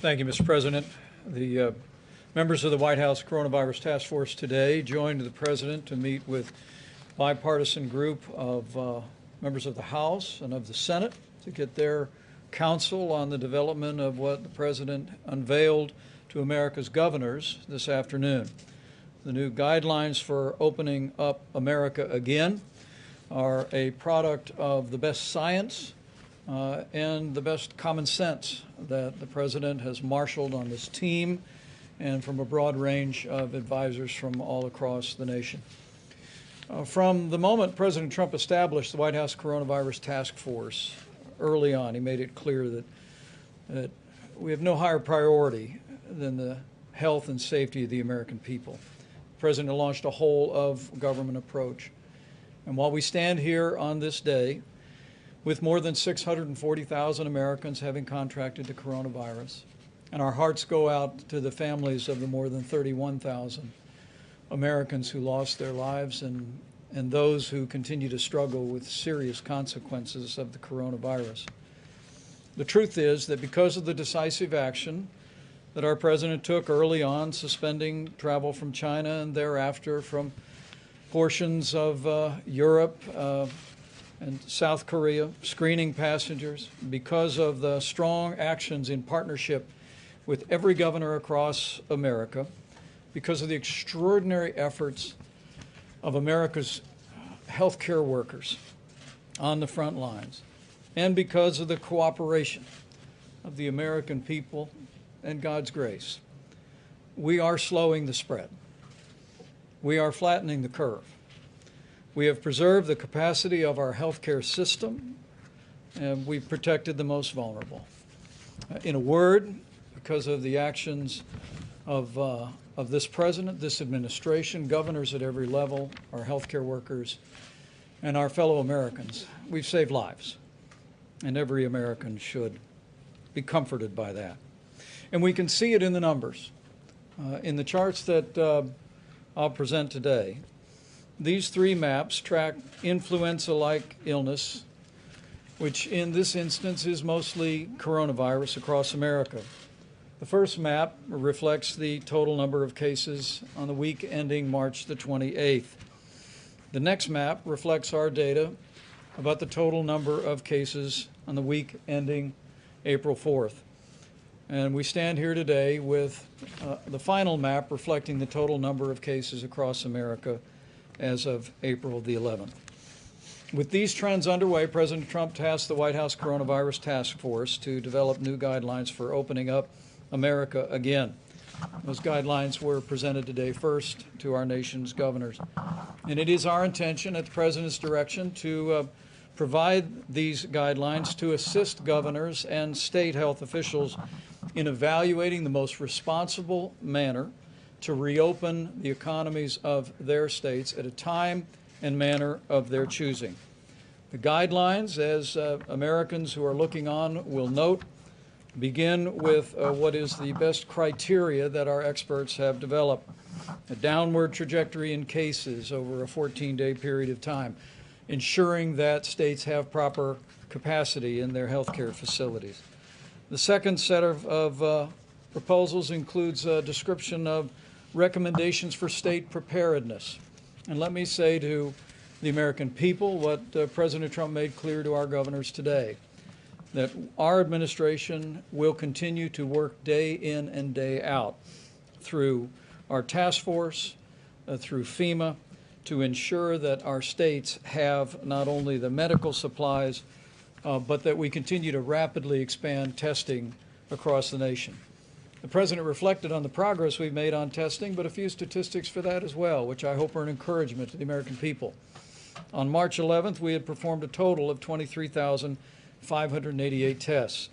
Thank you, Mr. President. The members of the White House Coronavirus Task Force today joined the President to meet with a bipartisan group of members of the House and of the Senate to get their counsel on the development of what the President unveiled to America's governors this afternoon. The new guidelines for opening up America again are a product of the best science and the best common sense that the President has marshaled on this team and from a broad range of advisors from all across the nation. From the moment President Trump established the White House Coronavirus Task Force early on, he made it clear that we have no higher priority than the health and safety of the American people. The President launched a whole of government approach. And while we stand here on this day with more than 640,000 Americans having contracted the coronavirus, and our hearts go out to the families of the more than 31,000 Americans who lost their lives and those who continue to struggle with serious consequences of the coronavirus. The truth is that because of the decisive action that our President took early on, suspending travel from China and thereafter from portions of Europe and South Korea, screening passengers, because of the strong actions in partnership with every governor across America, because of the extraordinary efforts of America's healthcare workers on the front lines, and because of the cooperation of the American people and God's grace, we are slowing the spread. We are flattening the curve. We have preserved the capacity of our healthcare system, and we've protected the most vulnerable. In a word, because of the actions of this President, this administration, governors at every level, our healthcare workers, and our fellow Americans, we've saved lives, and every American should be comforted by that. And we can see it in the numbers. In the charts that I'll present today, these three maps track influenza-like illness, which in this instance is mostly coronavirus across America. The first map reflects the total number of cases on the week ending March the 28th. The next map reflects our data about the total number of cases on the week ending April 4th. And we stand here today with the final map reflecting the total number of cases across America as of April the 11th. With these trends underway, President Trump tasked the White House Coronavirus Task Force to develop new guidelines for opening up America again. Those guidelines were presented today first to our nation's governors. And it is our intention at the President's direction to provide these guidelines to assist governors and state health officials in evaluating the most responsible manner to reopen the economies of their states at a time and manner of their choosing. The guidelines, as Americans who are looking on will note, begin with what is the best criteria that our experts have developed: a downward trajectory in cases over a 14-day period of time, ensuring that states have proper capacity in their healthcare facilities. The second set of proposals includes a description of recommendations for state preparedness. And let me say to the American people what President Trump made clear to our governors today, that our administration will continue to work day in and day out through our task force, through FEMA, to ensure that our states have not only the medical supplies, but that we continue to rapidly expand testing across the nation. The President reflected on the progress we've made on testing, but a few statistics for that as well, which I hope are an encouragement to the American people. On March 11th, we had performed a total of 23,588 tests.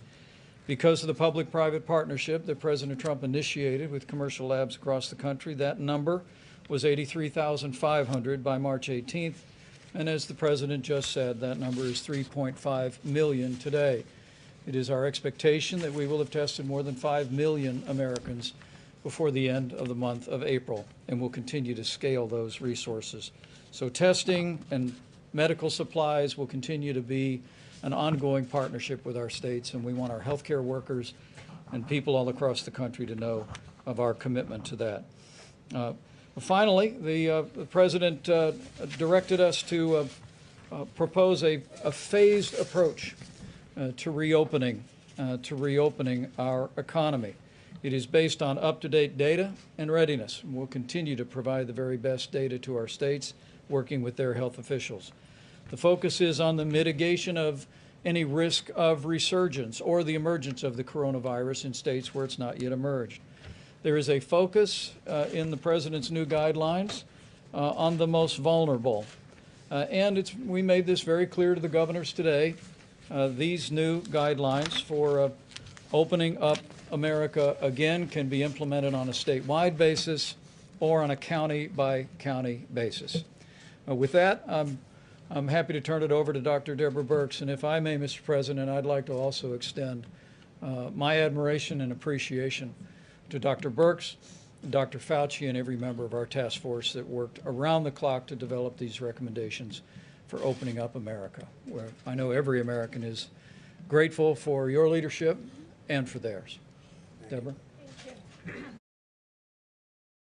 Because of the public-private partnership that President Trump initiated with commercial labs across the country, that number was 83,500 by March 18th. And as the President just said, that number is 3.5 million today. It is our expectation that we will have tested more than 5 million Americans before the end of the month of April, and we'll continue to scale those resources. So testing and medical supplies will continue to be an ongoing partnership with our states, and we want our healthcare workers and people all across the country to know of our commitment to that. Finally, the President directed us to propose a phased approach to reopening our economy. It is based on up-to-date data and readiness. We'll continue to provide the very best data to our states, working with their health officials. The focus is on the mitigation of any risk of resurgence or the emergence of the coronavirus in states where it's not yet emerged. There is a focus in the President's new guidelines on the most vulnerable. We made this very clear to the governors today. These new guidelines for opening up America again can be implemented on a statewide basis or on a county-by-county basis. With that, I'm happy to turn it over to Dr. Deborah Birx. And if I may, Mr. President, I'd like to also extend my admiration and appreciation to Dr. Birx, Dr. Fauci, and every member of our task force that worked around the clock to develop these recommendations for opening up America, where I know every American is grateful for your leadership and for theirs. Deborah? Thank you.